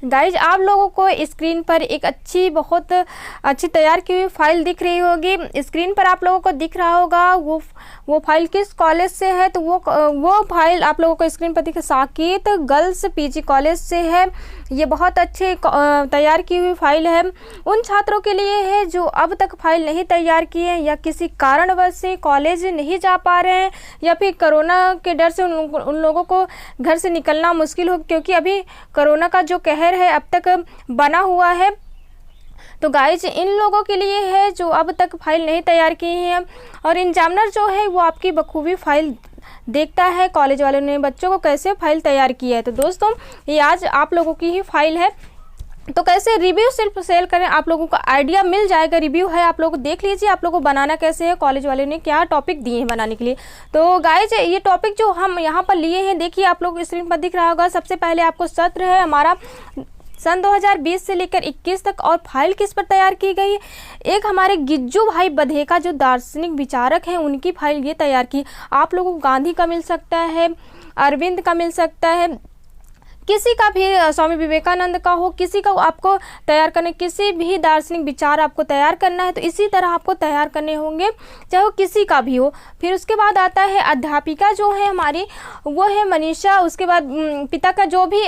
Guys आप लोगों को स्क्रीन पर एक बहुत अच्छी तैयार की हुई फाइल दिख रही होगी। स्क्रीन पर आप लोगों को दिख रहा होगा वो फाइल किस कॉलेज से है, तो वो फाइल आप लोगों को स्क्रीन पर दिख साकेत गर्ल्स पीजी कॉलेज से है। ये बहुत अच्छे तैयार की हुई फाइल है। उन छात्रों के लिए है जो अब तक फाइल नहीं तैयार किए हैं या किसी कारणवश से कॉलेज नहीं जा पा रहे हैं या फिर कोरोना के डर से उन लोगों को घर से निकलना मुश्किल हो, क्योंकि अभी कोरोना का जो कहर है अब तक बना हुआ है। तो गाइज इन लोगों के लिए है जो अब तक फाइल नहीं तैयार की है, और एग्जामिनर जो है वो आपकी बखूबी फाइल देखता है कॉलेज वालों ने बच्चों को कैसे फाइल तैयार किया है। तो दोस्तों ये आज आप लोगों की ही फाइल है, तो कैसे रिव्यू सिर्फ सेल करें आप लोगों को आइडिया मिल जाएगा। रिव्यू है, आप लोग देख लीजिए आप लोगों को बनाना कैसे है, कॉलेज वाले ने क्या टॉपिक दिए हैं बनाने के लिए। तो गाइज ये टॉपिक जो हम यहाँ पर लिए हैं, देखिए आप लोग स्क्रीन पर दिख रहा होगा। सबसे पहले आपको सत्र है हमारा सन 2020 से लेकर 21 तक, और फाइल किस पर तैयार की गई। एक हमारे गिज्जू भाई बधेका जो दार्शनिक विचारक हैं उनकी फाइल ये तैयार की। आप लोगों को गांधी का मिल सकता है, अरविंद का मिल सकता है, किसी का भी स्वामी विवेकानंद का हो, किसी का आपको तैयार करने, किसी भी दार्शनिक विचार आपको तैयार करना है तो इसी तरह आपको तैयार करने होंगे, चाहे वो किसी का भी हो। फिर उसके बाद आता है अध्यापिका जो है हमारी, वो है मनीषा। उसके बाद पिता का जो भी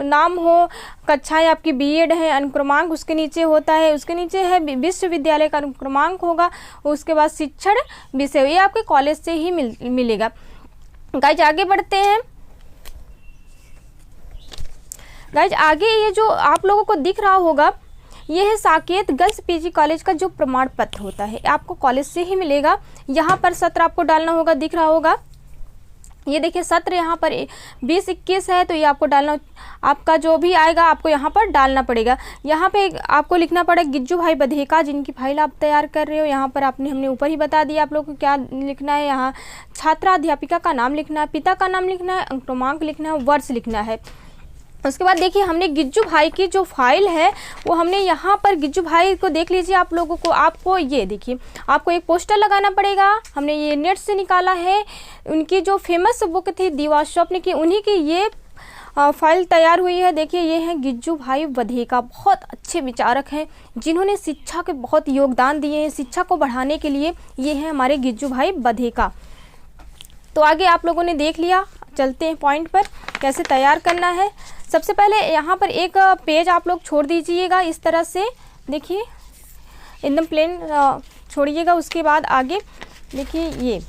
नाम हो, कक्षाएं आपकी बीएड है, अनुक्रमांक उसके नीचे होता है, उसके नीचे है विश्वविद्यालय का अनुक्रमांक होगा, उसके बाद शिक्षण विषय, ये आपके कॉलेज से ही मिलेगा। गाइज आगे बढ़ते हैं। गाइज आगे ये जो आप लोगों को दिख रहा होगा ये है साकेत गर्ल्स पीजी कॉलेज का जो प्रमाण पत्र होता है, आपको कॉलेज से ही मिलेगा। यहाँ पर सत्र आपको डालना होगा, दिख रहा होगा ये देखिए सत्र यहाँ पर 20-21 है, तो ये आपको डालना, आपका जो भी आएगा आपको यहाँ पर डालना पड़ेगा। यहाँ पे आपको लिखना पड़ेगा गिज्जू भाई बधेका जिनकी फाइल आप तैयार कर रहे हो। यहाँ पर हमने ऊपर ही बता दिया आप लोग को क्या लिखना है। यहाँ छात्रा अध्यापिका का नाम लिखना है, पिता का नाम लिखना है, क्रमांक लिखना है, वर्ष लिखना है। उसके बाद देखिए हमने गिज्जू भाई की जो फाइल है वो हमने यहाँ पर गिज्जू भाई को देख लीजिए आप लोगों को, आपको ये देखिए आपको एक पोस्टर लगाना पड़ेगा। हमने ये नेट से निकाला है, उनकी जो फेमस बुक थी दीवा स्वप्न की, उन्हीं की ये फाइल तैयार हुई है। देखिए ये हैं गिज्जू भाई बधेका, बहुत अच्छे विचारक हैं जिन्होंने शिक्षा के बहुत योगदान दिए हैं, शिक्षा को बढ़ाने के लिए ये हैं हमारे गिज्जू भाई बधेका। तो आगे आप लोगों ने देख लिया, चलते हैं पॉइंट पर कैसे तैयार करना है। सबसे पहले यहाँ पर एक पेज आप लोग छोड़ दीजिएगा इस तरह से, देखिए एकदम प्लेन छोड़िएगा। उसके बाद आगे देखिए ये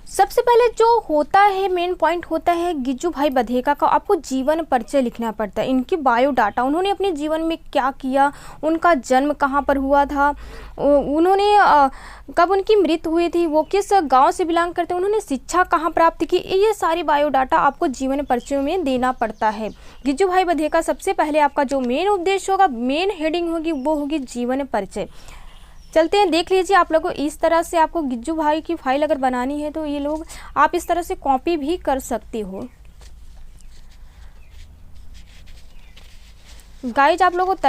सबसे पहले जो होता है मेन पॉइंट होता है गिज्जू भाई बधेका का, आपको जीवन परिचय लिखना पड़ता है, इनकी बायोडाटा, उन्होंने अपने जीवन में क्या किया, उनका जन्म कहाँ पर हुआ था, उन्होंने कब उनकी मृत्यु हुई थी, वो किस गांव से बिलोंग करते हैं, उन्होंने शिक्षा कहाँ प्राप्त की, ये सारी बायोडाटा आपको जीवन परिचय में देना पड़ता है। गिज्जू भाई बधेका सबसे पहले आपका जो मेन उद्देश्य होगा, मेन हेडिंग होगी वो होगी जीवन परिचय। चलते हैं देख लीजिए आप लोगों को इस तरह से आपको गिज्जू भाई की फाइल अगर बनानी है तो ये लोग आप इस तरह से कॉपी भी कर सकते हो। गाइज आप लोगों को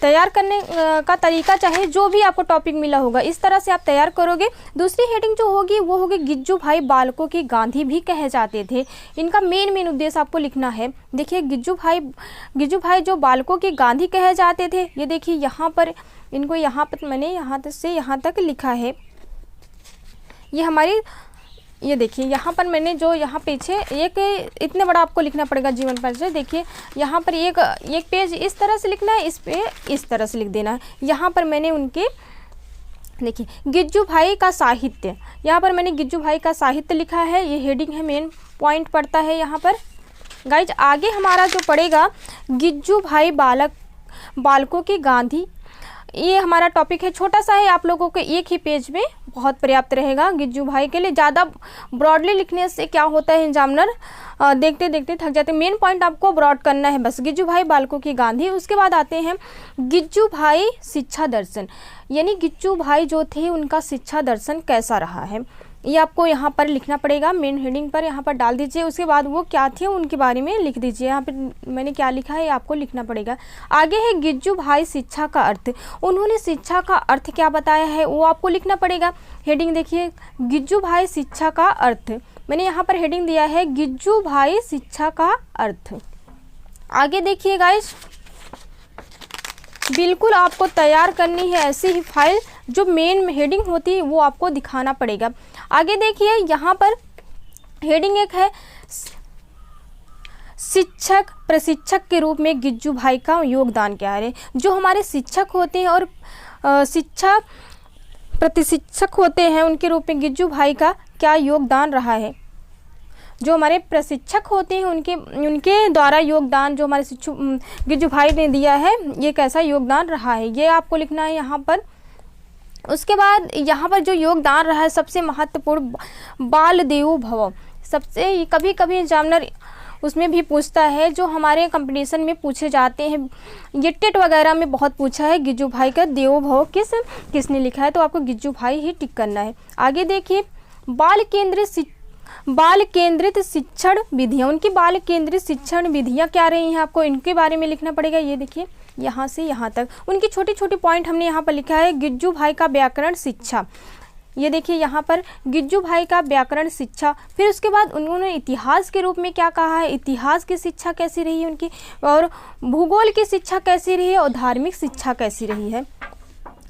तैयार करने का तरीका चाहे जो भी आपको टॉपिक मिला होगा इस तरह से आप तैयार करोगे। दूसरी हेडिंग जो होगी वो होगी गिज्जू भाई बालकों के गांधी भी कहे जाते थे, इनका मेन उद्देश्य आपको लिखना है। देखिए गिज्जू भाई जो बालकों के गांधी कहे जाते थे, ये देखिए यहाँ पर इनको यहाँ पर मैंने यहाँ से यहाँ तक लिखा है। ये हमारी ये देखिए यहाँ पर मैंने जो यहाँ पीछे एक इतने बड़ा आपको लिखना पड़ेगा जीवन परिचय। देखिए यहाँ पर एक पेज इस तरह से लिखना है, इस पे इस तरह से लिख देना है। यहाँ पर मैंने उनके देखिए गिज्जू भाई का साहित्य, यहाँ पर मैंने गिज्जू भाई का साहित्य लिखा है, ये हेडिंग है, मेन पॉइंट पड़ता है यहाँ पर। गाइज आगे हमारा जो पड़ेगा गिज्जू भाई बालकों के गांधी, ये हमारा टॉपिक है, छोटा सा है, आप लोगों के एक ही पेज में बहुत पर्याप्त रहेगा गिज्जू भाई के लिए। ज़्यादा ब्रॉडली लिखने से क्या होता है एग्जामिनर देखते देखते थक जाते हैं, मेन पॉइंट आपको ब्रॉड करना है बस। गिज्जू भाई बालकों की गांधी। उसके बाद आते हैं गिज्जू भाई शिक्षा दर्शन, यानी गिज्जू भाई जो थे उनका शिक्षा दर्शन कैसा रहा है, ये आपको यहाँ पर लिखना पड़ेगा, मेन हेडिंग पर यहाँ पर डाल दीजिए। उसके बाद वो क्या थे उनके बारे में लिख दीजिए, यहाँ पे मैंने क्या लिखा है ये आपको लिखना पड़ेगा। आगे है गिज्जू भाई शिक्षा का अर्थ, उन्होंने शिक्षा का अर्थ क्या बताया है वो आपको लिखना पड़ेगा। हेडिंग देखिए गिज्जू भाई शिक्षा का अर्थ, मैंने यहाँ पर हेडिंग दिया है गिज्जू भाई शिक्षा का अर्थ। आगे देखिए गाइस, बिल्कुल आपको तैयार करनी है ऐसी ही फाइल, जो मेन हेडिंग होती है वो आपको दिखाना पड़ेगा। आगे देखिए यहाँ पर हेडिंग एक है, शिक्षक प्रशिक्षक के रूप में गिज्जू भाई का योगदान क्या है। जो हमारे शिक्षक होते हैं और शिक्षा प्रशिक्षक होते हैं, उनके रूप में गिज्जू भाई का क्या योगदान रहा है। जो हमारे प्रशिक्षक होते हैं उनके द्वारा योगदान जो हमारे गिज्जू भाई ने दिया है, ये कैसा योगदान रहा है, ये आपको लिखना है यहाँ पर। उसके बाद यहाँ पर जो योगदान रहा है सबसे महत्वपूर्ण, बाल देवो भव। सबसे कभी कभी एग्जामिनर उसमें भी पूछता है, जो हमारे कंपटीशन में पूछे जाते हैं, ये टेट वगैरह में बहुत पूछा है, गिज्जू भाई का देवो भव किसने लिखा है, तो आपको गिज्जू भाई ही टिक करना है। आगे देखिए, बाल केंद्रित शिक्षण विधियाँ। उनकी बाल केंद्रित शिक्षण विधियाँ क्या रही हैं, आपको इनके बारे में लिखना पड़ेगा। ये देखिए यहाँ से यहाँ तक उनकी छोटी छोटी पॉइंट हमने यहाँ पर लिखा है। गिज्जू भाई का व्याकरण शिक्षा, ये देखिए यहाँ पर गिज्जू भाई का व्याकरण शिक्षा। फिर उसके बाद उन्होंने इतिहास के रूप में क्या कहा है, इतिहास की शिक्षा कैसी रही है उनकी, और भूगोल की शिक्षा कैसी रही है, और धार्मिक शिक्षा कैसी रही है।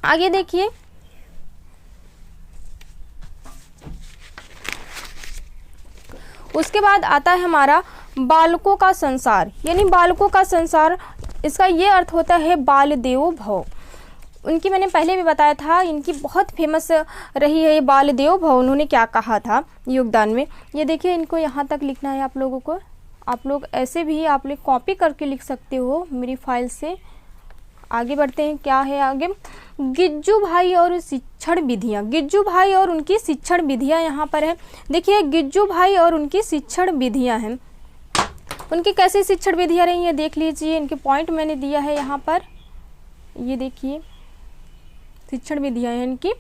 आगे देखिए, उसके बाद आता है हमारा बालकों का संसार, यानी बालकों का संसार, इसका ये अर्थ होता है बाल देवो भव। उनकी मैंने पहले भी बताया था, इनकी बहुत फेमस रही है ये बाल देवो भव। उन्होंने क्या कहा था योगदान में, ये देखिए इनको यहाँ तक लिखना है आप लोगों को। आप लोग ऐसे भी आप लोग कॉपी करके लिख सकते हो मेरी फाइल से। आगे बढ़ते हैं, क्या है आगे, गिज्जू भाई और शिक्षण विधियाँ। गिज्जू भाई और उनकी शिक्षण विधियाँ यहाँ पर है। देखिए गिज्जू भाई और उनकी शिक्षण विधियाँ हैं, उनकी कैसी शिक्षण विधियाँ रही हैं देख लीजिए। इनके पॉइंट मैंने दिया है यहाँ पर, ये देखिए शिक्षण विधियाँ हैं इनकी।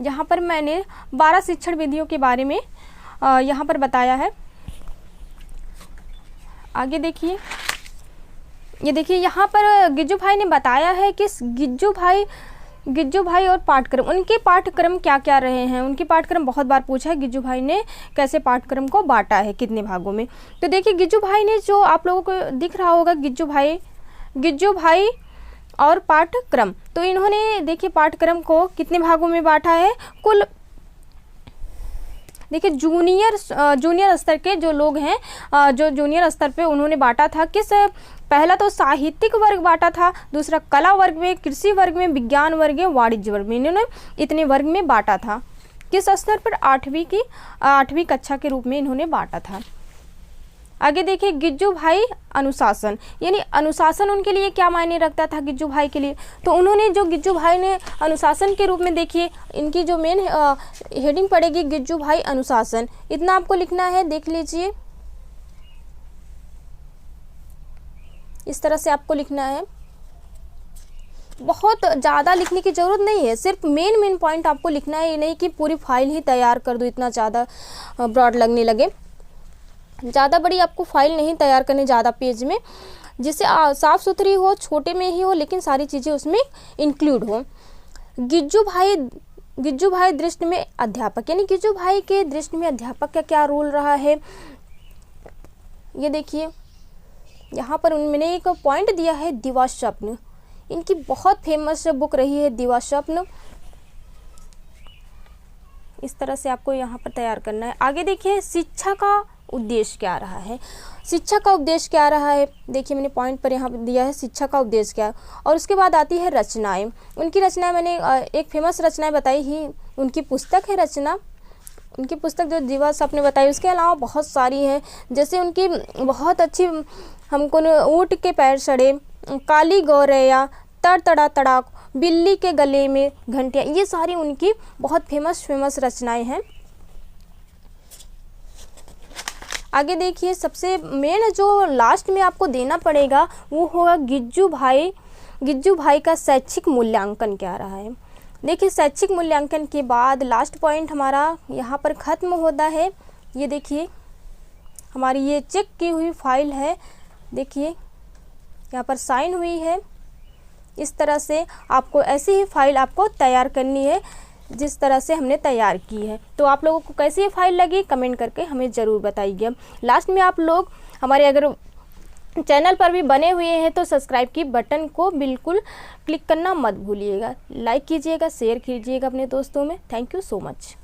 यहाँ पर मैंने 12 शिक्षण विधियों के बारे में यहाँ पर बताया है। आगे देखिए, ये देखिए यहाँ पर गिज्जू भाई ने बताया है कि गिज्जू भाई और पाठ्यक्रम, उनके पाठ्यक्रम क्या क्या रहे हैं। उनके पाठ्यक्रम बहुत बार पूछा है, गिज्जू भाई ने कैसे पाठ्यक्रम को बांटा है, कितने भागों में। तो देखिए गिज्जू भाई ने, जो आप लोगों को दिख रहा होगा गिज्जू भाई और पाठ्यक्रम, तो इन्होंने देखिए पाठ्यक्रम को कितने भागों में बांटा है। कुल देखिए जूनियर स्तर के जो लोग हैं, जो जूनियर स्तर पे उन्होंने बांटा था, किस, पहला तो साहित्यिक वर्ग बांटा था, दूसरा कला वर्ग में, कृषि वर्ग में, विज्ञान वर्ग में, वाणिज्य वर्ग में, इन्होंने इतने वर्ग में बांटा था। किस स्तर पर, 8वीं कक्षा के रूप में इन्होंने बांटा था। आगे देखिए, गिज्जू भाई अनुशासन, यानी अनुशासन उनके लिए क्या मायने रखता था गिज्जू भाई के लिए। तो उन्होंने जो गिज्जू भाई ने अनुशासन के रूप में, देखिए इनकी जो मेन हेडिंग पड़ेगी गिज्जू भाई अनुशासन, इतना आपको लिखना है, देख लीजिए इस तरह से आपको लिखना है। बहुत ज़्यादा लिखने की ज़रूरत नहीं है, सिर्फ मेन पॉइंट आपको लिखना है, ये नहीं कि पूरी फाइल ही तैयार कर दो, इतना ज़्यादा ब्रॉड लगने लगे। ज़्यादा बड़ी आपको फाइल नहीं तैयार करनी, ज़्यादा पेज में, जिससे साफ़ सुथरी हो, छोटे में ही हो, लेकिन सारी चीज़ें उसमें इंक्लूड हो। गिज्जू भाई दृष्टि में अध्यापक, यानी गिज्जू भाई के दृष्टि में अध्यापक का क्या रोल रहा है, ये देखिए यहाँ पर मैंने एक पॉइंट दिया है, दिवा स्वप्न। इनकी बहुत फेमस बुक रही है दिवा स्वप्न। इस तरह से आपको यहाँ पर तैयार करना है। आगे देखिए, शिक्षा का उद्देश्य क्या रहा है। शिक्षा का उद्देश्य क्या रहा है, देखिए मैंने पॉइंट पर यहाँ दिया है शिक्षा का उद्देश्य क्या है। और उसके बाद आती है रचनाएं। उनकी रचनाएं, मैंने एक फेमस रचनाएं बताई ही, उनकी पुस्तक है रचना, उनकी पुस्तक जो दिवा स्वप्न बताई। उसके अलावा बहुत सारी हैं, जैसे उनकी बहुत अच्छी, हमको ऊँट के पैर सड़े, काली गौरैया, तड़ा तड़ाक, बिल्ली के गले में घंटियाँ, ये सारी उनकी बहुत फेमस रचनाएं हैं। आगे देखिए, सबसे मेन जो लास्ट में आपको देना पड़ेगा वो होगा गिज्जू भाई का शैक्षिक मूल्यांकन क्या रहा है। देखिए शैक्षिक मूल्यांकन के बाद लास्ट पॉइंट हमारा यहाँ पर ख़त्म होता है। ये देखिए हमारी ये चेक की हुई फाइल है, देखिए यहाँ पर साइन हुई है। इस तरह से आपको ऐसी ही फाइल आपको तैयार करनी है जिस तरह से हमने तैयार की है। तो आप लोगों को कैसी ये फाइल लगी कमेंट करके हमें ज़रूर बताइए। लास्ट में आप लोग हमारे अगर चैनल पर भी बने हुए हैं तो सब्सक्राइब की बटन को बिल्कुल क्लिक करना मत भूलिएगा। लाइक कीजिएगा, शेयर कीजिएगा अपने दोस्तों में। Thank you so much.